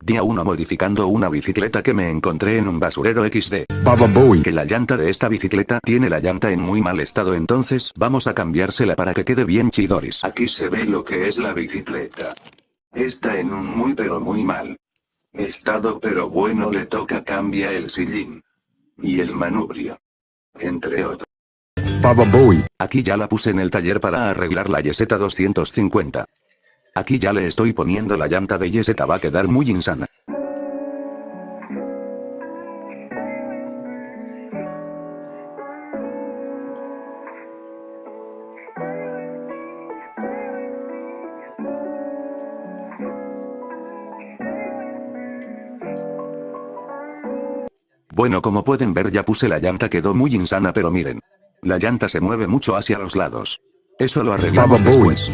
Día 1 modificando una bicicleta que me encontré en un basurero XD. Que la llanta de esta bicicleta tiene la llanta en muy mal estado, entonces vamos a cambiársela para que quede bien chidoris. Aquí se ve lo que es la bicicleta. Está en un muy pero muy mal estado, pero bueno, le toca cambiar el sillín y el manubrio, entre otros. Aquí ya la puse en el taller para arreglar la Yeseta 250. Aquí ya le estoy poniendo la llanta de Yeseta, va a quedar muy insana. Bueno, como pueden ver ya puse la llanta, quedó muy insana, pero miren. La llanta se mueve mucho hacia los lados. Eso lo arreglamos después.